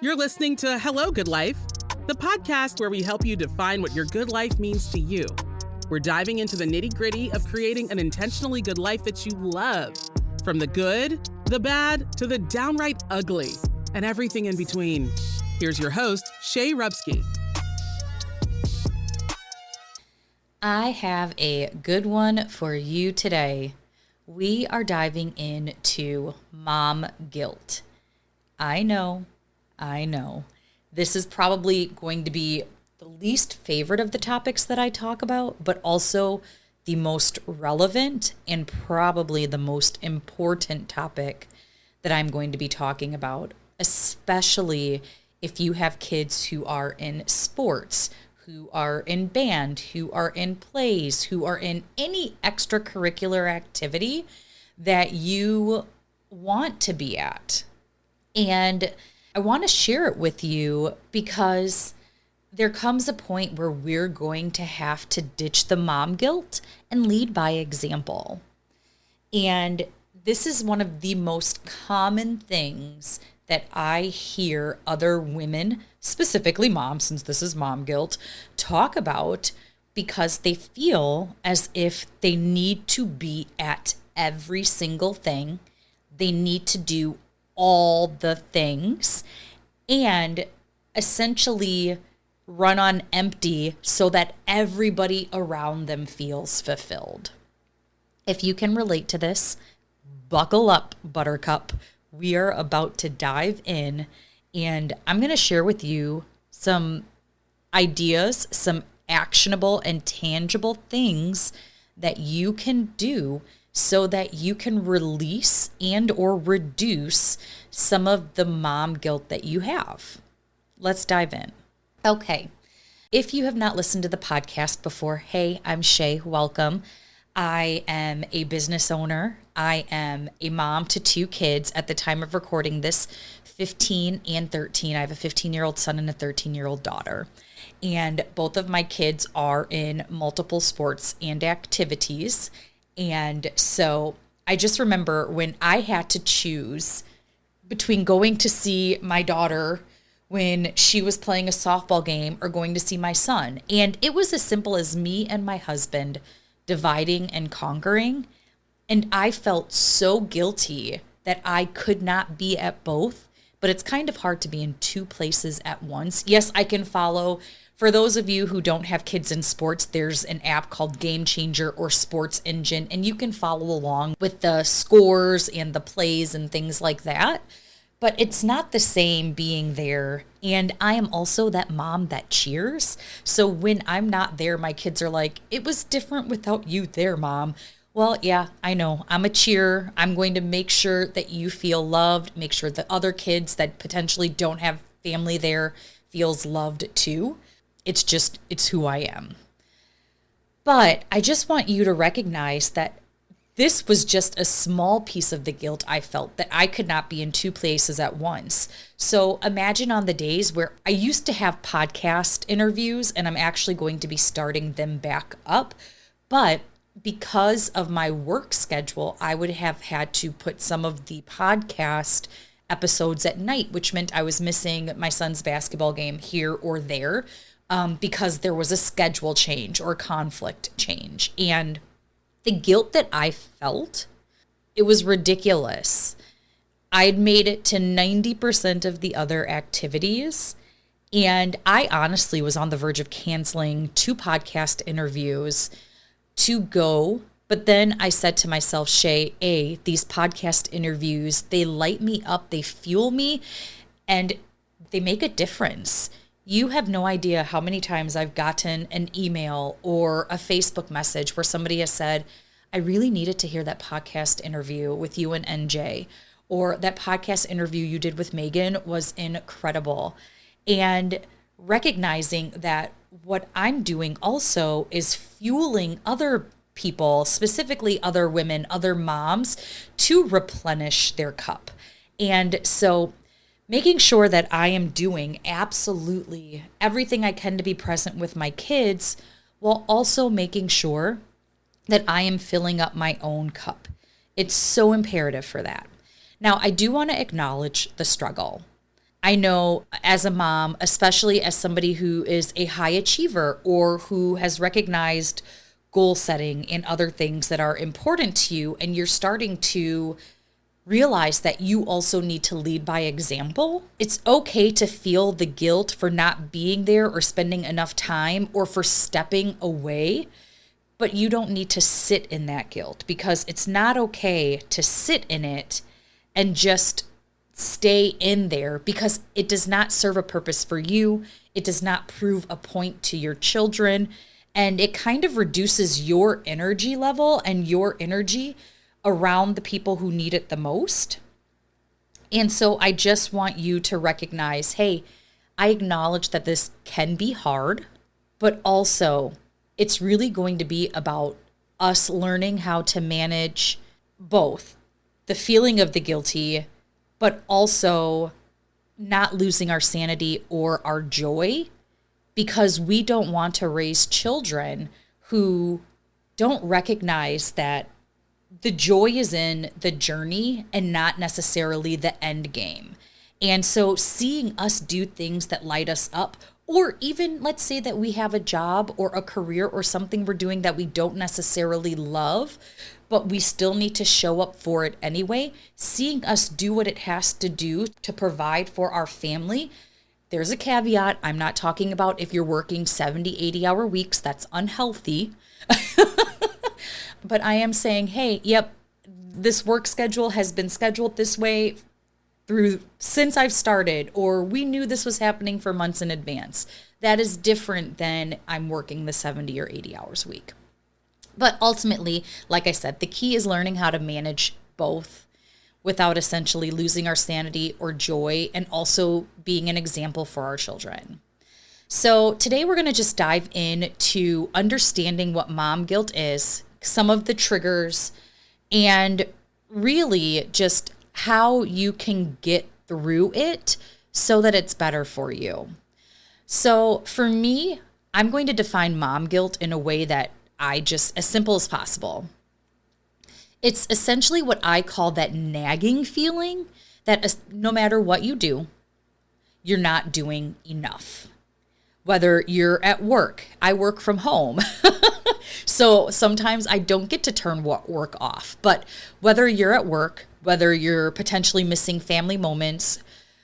You're listening to Hello, Good Life, the podcast where we help you define what your good life means to you. We're diving into the nitty-gritty of creating an intentionally good life that you love, from the good, the bad, to the downright ugly, and everything in between. Here's your host, Shay Rubsky. I have a good one for you today. We are diving into mom guilt. I know. This is probably going to be the least favorite of the topics that I talk about, but also the most relevant and probably the most important topic that I'm going to be talking about, especially if you have kids who are in sports, who are in band, who are in plays, who are in any extracurricular activity that you want to be at. And I want to share it with you because there comes a point where we're going to have to ditch the mom guilt and lead by example. And this is one of the most common things that I hear other women, specifically moms, since this is mom guilt, talk about because they feel as if they need to be at every single thing. They need to do all the things and essentially run on empty so that everybody around them feels fulfilled. If you can relate to this, buckle up, Buttercup. We are about to dive in, and I'm going to share with you some ideas, some actionable and tangible things that you can do so that you can release and or reduce some of the mom guilt that you have. Let's dive in. Okay. If you have not listened to the podcast before, hey, I'm Shay. Welcome. I am a business owner. I am a mom to 2 kids at the time of recording this, 15 and 13. I have a 15-year-old son and a 13-year-old daughter. And both of my kids are in multiple sports and activities. And so I just remember when I had to choose between going to see my daughter when she was playing a softball game or going to see my son. And it was as simple as me and my husband dividing and conquering. And I felt so guilty that I could not be at both, but it's kind of hard to be in 2 places at once. Yes, I can follow. For those of you who don't have kids in sports, there's an app called Game Changer or Sports Engine, and you can follow along with the scores and the plays and things like that. But it's not the same being there. And I am also that mom that cheers. So when I'm not there, my kids are like, it was different without you there, Mom. Well, yeah, I know. I'm a cheer. I'm going to make sure that you feel loved, make sure that other kids that potentially don't have family there feels loved too. It's who I am. But I just want you to recognize that this was just a small piece of the guilt I felt that I could not be in 2 places at once. So imagine on the days where I used to have podcast interviews, and I'm actually going to be starting them back up. But because of my work schedule, I would have had to put some of the podcast episodes at night, which meant I was missing my son's basketball game here or there because there was a schedule change or conflict change. And the guilt that I felt, it was ridiculous. I'd made it to 90% of the other activities, and I honestly was on the verge of canceling 2 podcast interviews to go. But then I said to myself, Shay, these podcast interviews, they light me up, they fuel me, and they make a difference. You have no idea how many times I've gotten an email or a Facebook message where somebody has said, I really needed to hear that podcast interview with you and NJ, or that podcast interview you did with Megan was incredible. And recognizing that what I'm doing also is fueling other people, specifically other women, other moms, to replenish their cup. And so making sure that I am doing absolutely everything I can to be present with my kids, while also making sure that I am filling up my own cup. It's so imperative for that. Now, I do want to acknowledge the struggle. I know as a mom, especially as somebody who is a high achiever or who has recognized goal setting and other things that are important to you, and you're starting to realize that you also need to lead by example. It's okay to feel the guilt for not being there or spending enough time or for stepping away, but you don't need to sit in that guilt, because it's not okay to sit in it and just stay in there, because it does not serve a purpose for you. It does not prove a point to your children, and it kind of reduces your energy level and your energy around the people who need it the most. And so I just want you to recognize, hey, I acknowledge that this can be hard, but also it's really going to be about us learning how to manage both the feeling of the guilty, but also not losing our sanity or our joy, because we don't want to raise children who don't recognize that the joy is in the journey and not necessarily the end game. And so seeing us do things that light us up, or even let's say that we have a job or a career or something we're doing that we don't necessarily love, but we still need to show up for it anyway, seeing us do what it has to do to provide for our family. There's a caveat. I'm not talking about if you're working 70, 80-hour weeks. That's unhealthy. But I am saying, hey, yep, this work schedule has been scheduled this way since I've started, or we knew this was happening for months in advance. That is different than I'm working the 70 or 80 hours a week. But ultimately, like I said, the key is learning how to manage both without essentially losing our sanity or joy, and also being an example for our children. So today we're going to just dive into understanding what mom guilt is, some of the triggers, and really just how you can get through it so that it's better for you. So for me, I'm going to define mom guilt in a way that as simple as possible. It's essentially what I call that nagging feeling that no matter what you do, you're not doing enough. Whether you're at work, I work from home. So sometimes I don't get to turn work off. But whether you're at work, whether you're potentially missing family moments,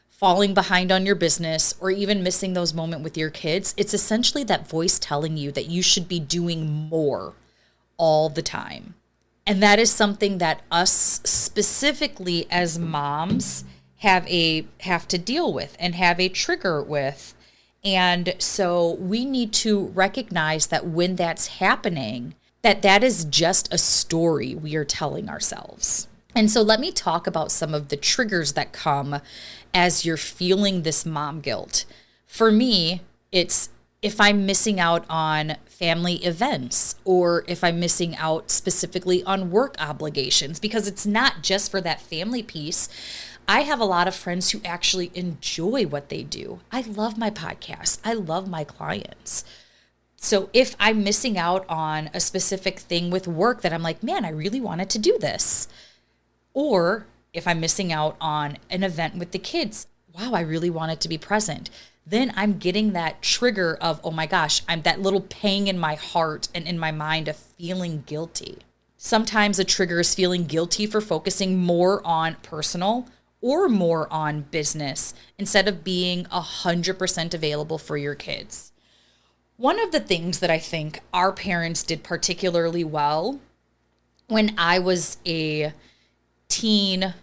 falling behind on your business, or even missing those moments with your kids, it's essentially that voice telling you that you should be doing more all the time. And that is something that us specifically as moms have to deal with and have a trigger with. And so we need to recognize that when that's happening, that is just a story we are telling ourselves. And so let me talk about some of the triggers that come as you're feeling this mom guilt. For me, it's if I'm missing out on family events, or if I'm missing out specifically on work obligations, because it's not just for that family piece. I have a lot of friends who actually enjoy what they do. I love my podcast. I love my clients. So if I'm missing out on a specific thing with work that I'm like, man, I really wanted to do this. Or if I'm missing out on an event with the kids, wow, I really wanted to be present. Then I'm getting that trigger of, oh my gosh, I'm that little pang in my heart and in my mind of feeling guilty. Sometimes a trigger is feeling guilty for focusing more on personal or more on business instead of being 100% available for your kids. One of the things that I think our parents did particularly well when I was a tween,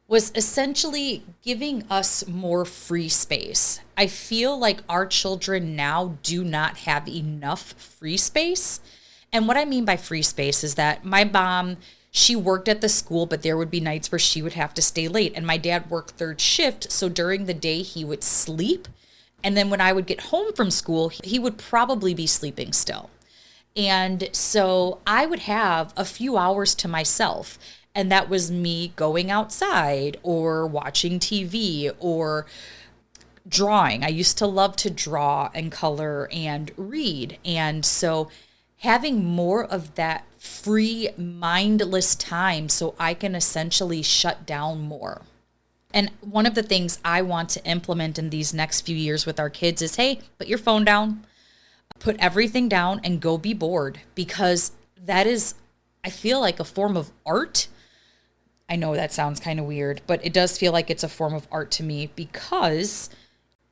was essentially giving us more free space. I feel like our children now do not have enough free space. And what I mean by free space is that my mom, she worked at the school, but there would be nights where she would have to stay late. And my dad worked third shift. So during the day, he would sleep. And then when I would get home from school, he would probably be sleeping still. And so I would have a few hours to myself. And that was me going outside or watching TV or drawing. I used to love to draw and color and read. And so having more of that free, mindless time so I can essentially shut down more. And one of the things I want to implement in these next few years with our kids is, hey, put your phone down, put everything down and go be bored, because that is, I feel like, a form of art. I know that sounds kind of weird, but it does feel like it's a form of art to me, because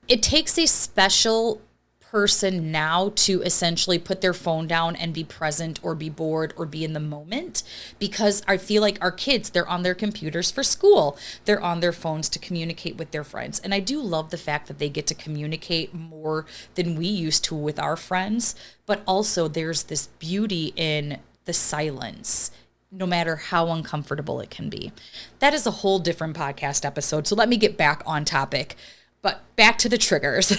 it takes a special person now to essentially put their phone down and be present or be bored or be in the moment, because I feel like our kids, they're on their computers for school. They're on their phones to communicate with their friends. And I do love the fact that they get to communicate more than we used to with our friends, but also there's this beauty in the silence, no matter how uncomfortable it can be. That is a whole different podcast episode. So let me get back on topic, but back to the triggers.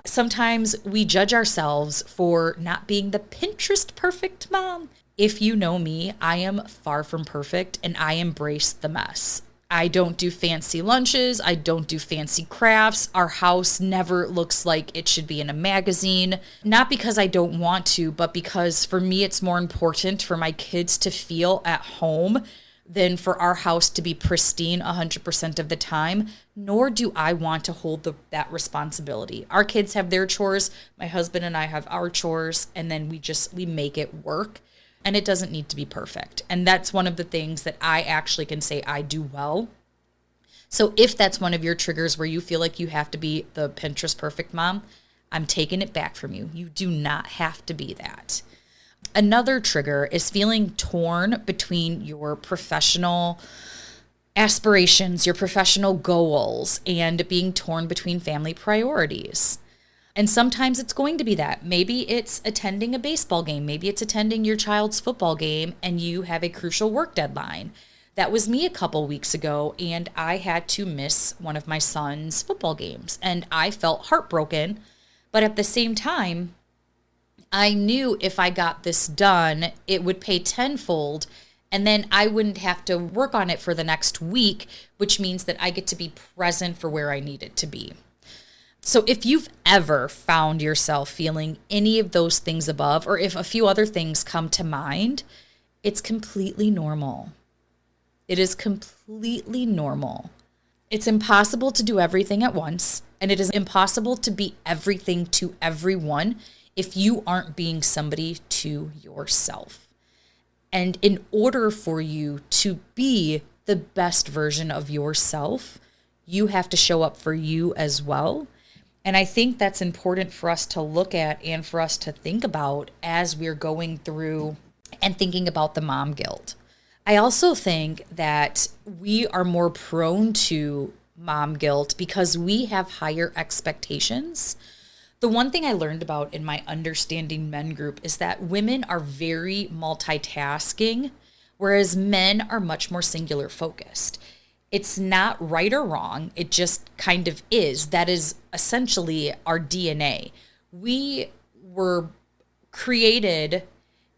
Sometimes we judge ourselves for not being the Pinterest perfect mom. If you know me, I am far from perfect, and I embrace the mess. I don't do fancy lunches. I don't do fancy crafts. Our house never looks like it should be in a magazine. Not because I don't want to, but because for me, it's more important for my kids to feel at home than for our house to be pristine 100% of the time, nor do I want to hold that responsibility. Our kids have their chores, my husband and I have our chores, and then we make it work, and it doesn't need to be perfect. And that's one of the things that I actually can say I do well. So if that's one of your triggers where you feel like you have to be the Pinterest perfect mom, I'm taking it back from you. You do not have to be that. Another trigger is feeling torn between your professional aspirations, your professional goals, and being torn between family priorities. And sometimes it's going to be that. Maybe it's attending a baseball game. Maybe it's attending your child's football game and you have a crucial work deadline. That was me a couple weeks ago, and I had to miss one of my son's football games. And I felt heartbroken, but at the same time, I knew if I got this done, it would pay tenfold, and then I wouldn't have to work on it for the next week, which means that I get to be present for where I need it to be. So if you've ever found yourself feeling any of those things above, or if a few other things come to mind, it's completely normal. It is completely normal. It's impossible to do everything at once, and it is impossible to be everything to everyone if you aren't being somebody to yourself. And in order for you to be the best version of yourself, you have to show up for you as well. And I think that's important for us to look at and for us to think about as we're going through and thinking about the mom guilt. I also think that we are more prone to mom guilt because we have higher expectations. The one thing I learned about in my Understanding Men group is that women are very multitasking, whereas men are much more singular focused. It's not right or wrong. It just kind of is. That is essentially our DNA. We were created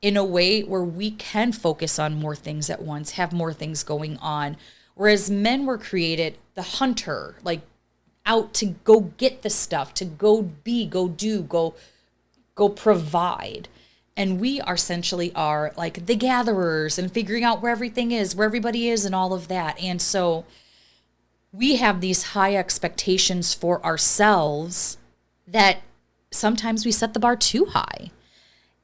in a way where we can focus on more things at once, have more things going on, whereas men were created the hunter, like out to go get the stuff, to go be, go do, go provide. And we are essentially are like the gatherers and figuring out where everything is, where everybody is and all of that. And so we have these high expectations for ourselves that sometimes we set the bar too high.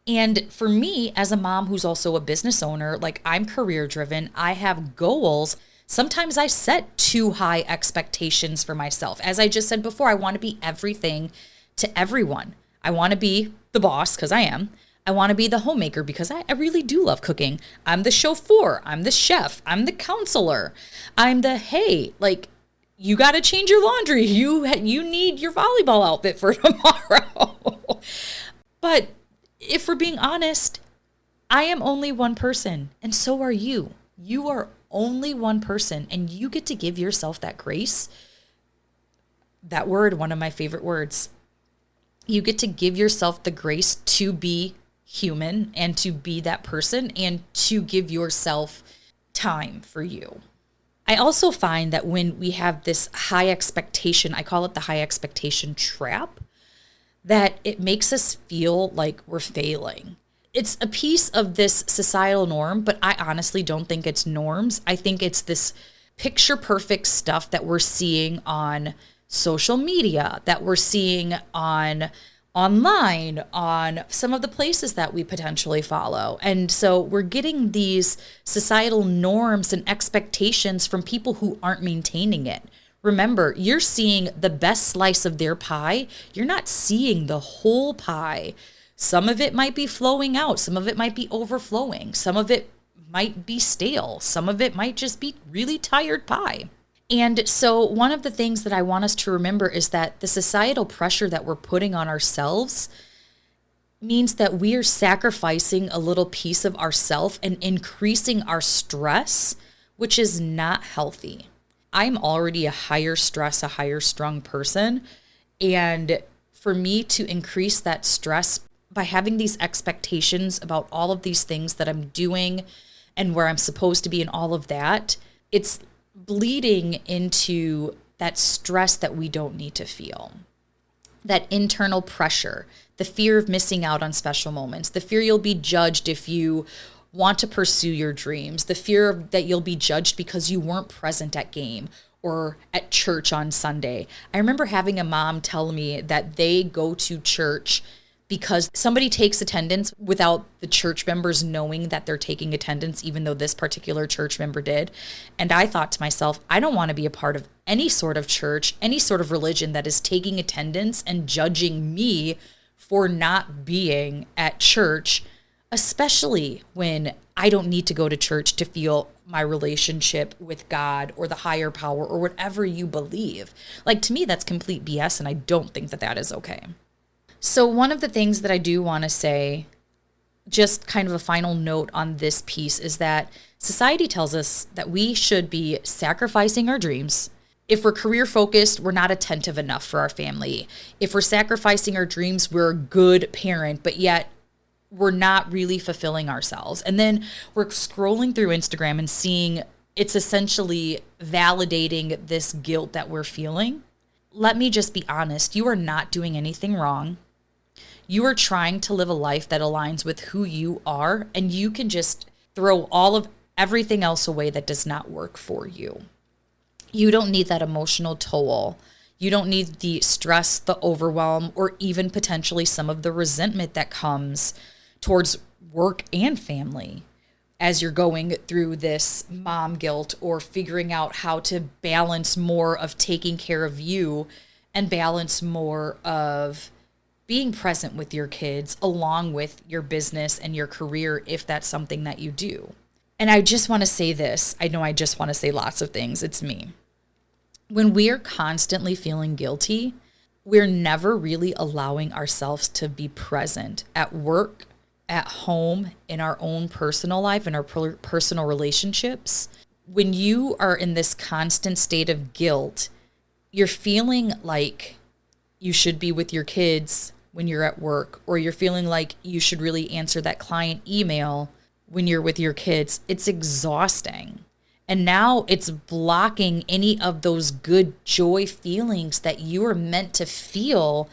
And for me, as a mom who's also a business owner, like I'm career driven, I have goals. Sometimes I set too high expectations for myself. As I just said before, I want to be everything to everyone. I want to be the boss because I am. I want to be the homemaker because I really do love cooking. I'm the chauffeur. I'm the chef. I'm the counselor. I'm the, hey, like, you got to change your laundry. You need your volleyball outfit for tomorrow. But if we're being honest, I am only one person, and so are you. You are only one person, and you get to give yourself that grace. That word, one of my favorite words. You get to give yourself the grace to be human and to be that person and to give yourself time for you. I also find that when we have this high expectation, I call it the high expectation trap, that it makes us feel like we're failing. It's a piece of this societal norm, but I honestly don't think it's norms. I think it's this picture perfect stuff that we're seeing on social media, that we're seeing on online, on some of the places that we potentially follow. And so we're getting these societal norms and expectations from people who aren't maintaining it. Remember, you're seeing the best slice of their pie. You're not seeing the whole pie. Some of it might be flowing out. Some of it might be overflowing. Some of it might be stale. Some of it might just be really tired pie. And so one of the things that I want us to remember is that the societal pressure that we're putting on ourselves means that we are sacrificing a little piece of ourself and increasing our stress, which is not healthy. I'm already a higher stress, a higher strung person. And for me to increase that stress by having these expectations about all of these things that I'm doing and where I'm supposed to be and all of that, it's bleeding into that stress that we don't need to feel. That internal pressure, the fear of missing out on special moments, the fear you'll be judged if you want to pursue your dreams, the fear that you'll be judged because you weren't present at game or at church on Sunday. I remember having a mom tell me that they go to church because somebody takes attendance without the church members knowing that they're taking attendance, even though this particular church member did. And I thought to myself, I don't want to be a part of any sort of church, any sort of religion that is taking attendance and judging me for not being at church, especially when I don't need to go to church to feel my relationship with God or the higher power or whatever you believe. Like, to me, that's complete BS, and I don't think that that is okay. So one of the things that I do want to say, just kind of a final note on this piece, is that society tells us that we should be sacrificing our dreams. If we're career focused, we're not attentive enough for our family. If we're sacrificing our dreams, we're a good parent, but yet we're not really fulfilling ourselves. And then we're scrolling through Instagram and seeing it's essentially validating this guilt that we're feeling. Let me just be honest. You are not doing anything wrong. You are trying to live a life that aligns with who you are, and you can just throw all of everything else away that does not work for you. You don't need that emotional toll. You don't need the stress, the overwhelm, or even potentially some of the resentment that comes towards work and family as you're going through this mom guilt or figuring out how to balance more of taking care of you and balance more of being present with your kids along with your business and your career, if that's something that you do. And I just want to say this. I know I just want to say lots of things. It's me. When we are constantly feeling guilty, we're never really allowing ourselves to be present at work, at home, in our own personal life, in our personal relationships. When you are in this constant state of guilt, you're feeling like you should be with your kids when you're at work, or you're feeling like you should really answer that client email when you're with your kids. It's exhausting. And now it's blocking any of those good joy feelings that you are meant to feel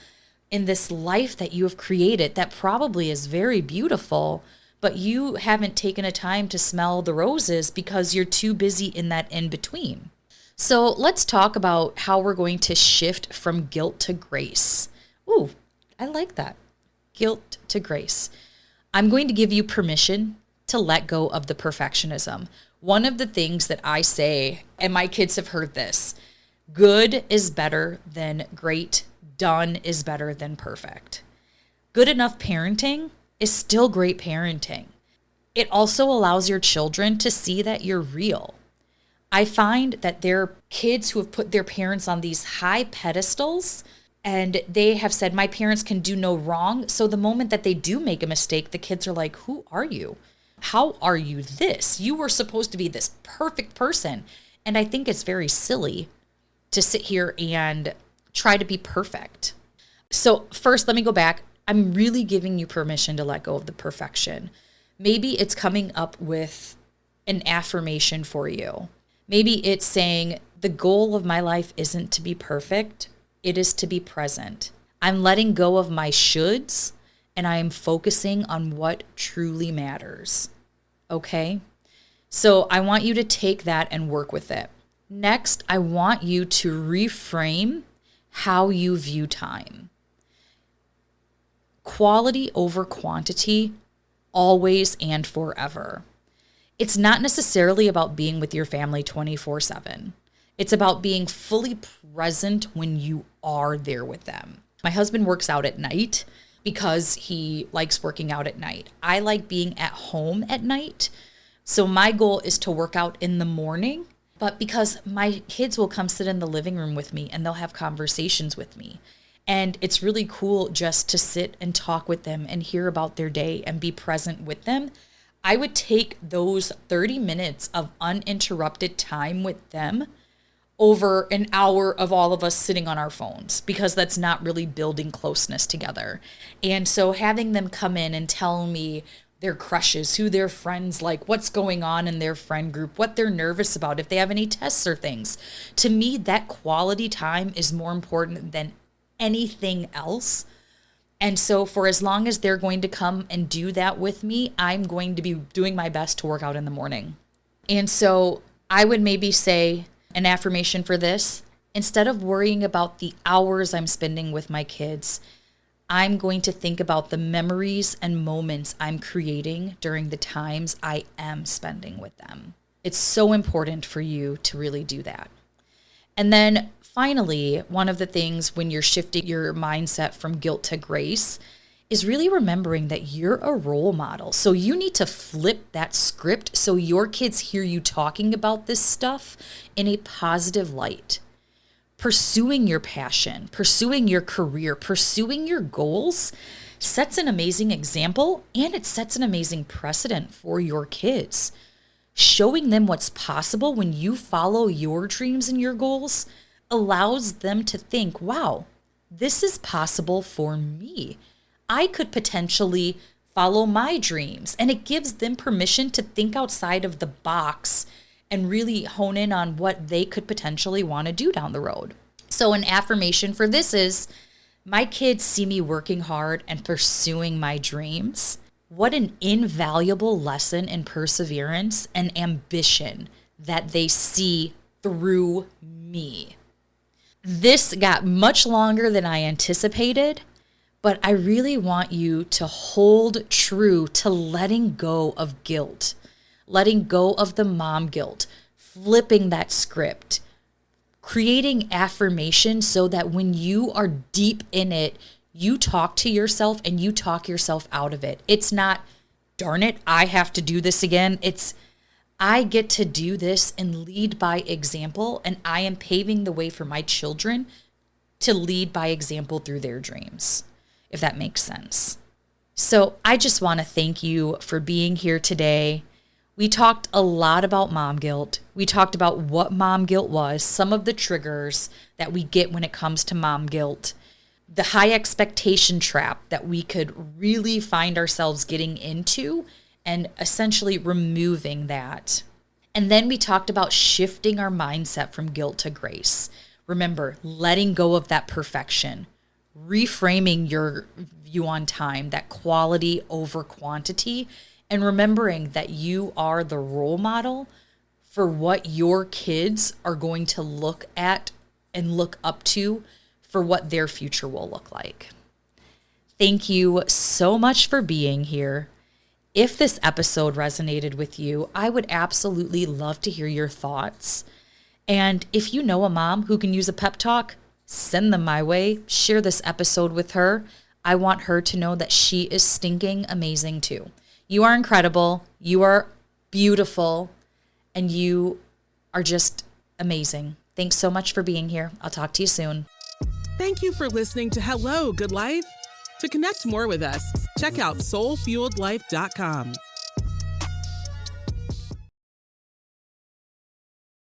in this life that you have created that probably is very beautiful, but you haven't taken a time to smell the roses because you're too busy in that in between. So let's talk about how we're going to shift from guilt to grace. Ooh, I like that. Guilt to grace. I'm going to give you permission to let go of the perfectionism. One of the things that I say, and my kids have heard this, good is better than great. Done is better than perfect. Good enough parenting is still great parenting. It also allows your children to see that you're real. I find that there are kids who have put their parents on these high pedestals, and they have said, my parents can do no wrong. So the moment that they do make a mistake, the kids are like, who are you? How are you this? You were supposed to be this perfect person. And I think it's very silly to sit here and try to be perfect. So first, let me go back. I'm really giving you permission to let go of the perfection. Maybe it's coming up with an affirmation for you. Maybe it's saying, the goal of my life isn't to be perfect. It is to be present. I'm letting go of my shoulds, and I am focusing on what truly matters. Okay? So I want you to take that and work with it. Next, I want you to reframe how you view time. Quality over quantity, always and forever. It's not necessarily about being with your family 24/7. It's about being fully present when you are there with them. My husband works out at night because he likes working out at night. I like being at home at night. So my goal is to work out in the morning, but because my kids will come sit in the living room with me and they'll have conversations with me. And it's really cool just to sit and talk with them and hear about their day and be present with them. I would take those 30 minutes of uninterrupted time with them over an hour of all of us sitting on our phones, because that's not really building closeness together. And so having them come in and tell me their crushes, who their friends like, what's going on in their friend group, what they're nervous about, if they have any tests or things. To me, that quality time is more important than anything else. And so for as long as they're going to come and do that with me, I'm going to be doing my best to work out in the morning. And so I would maybe say an affirmation for this: instead of worrying about the hours I'm spending with my kids, I'm going to think about the memories and moments I'm creating during the times I am spending with them. It's so important for you to really do that. And then finally, one of the things when you're shifting your mindset from guilt to grace is really remembering that you're a role model. So you need to flip that script so your kids hear you talking about this stuff in a positive light. Pursuing your passion, pursuing your career, pursuing your goals sets an amazing example, and it sets an amazing precedent for your kids. Showing them what's possible when you follow your dreams and your goals allows them to think, wow, this is possible for me. I could potentially follow my dreams. And it gives them permission to think outside of the box and really hone in on what they could potentially want to do down the road. So an affirmation for this is, my kids see me working hard and pursuing my dreams. What an invaluable lesson in perseverance and ambition that they see through me. This got much longer than I anticipated, but I really want you to hold true to letting go of guilt, letting go of the mom guilt, flipping that script, creating affirmation so that when you are deep in it, you talk to yourself and you talk yourself out of it. It's not, darn it, I have to do this again. It's, I get to do this and lead by example, and I am paving the way for my children to lead by example through their dreams, if that makes sense. So I just want to thank you for being here today. We talked a lot about mom guilt. We talked about what mom guilt was, some of the triggers that we get when it comes to mom guilt, the high expectation trap that we could really find ourselves getting into, and essentially removing that. And then we talked about shifting our mindset from guilt to grace. Remember, letting go of that perfection, reframing your view on time, that quality over quantity, and remembering that you are the role model for what your kids are going to look at and look up to for what their future will look like. Thank you so much for being here. If this episode resonated with you, I would absolutely love to hear your thoughts. And if you know a mom who can use a pep talk, send them my way. Share this episode with her. I want her to know that she is stinking amazing too. You are incredible. You are beautiful. And you are just amazing. Thanks so much for being here. I'll talk to you soon. Thank you for listening to Hello, Good Life. To connect more with us, check out soulfueledlife.com.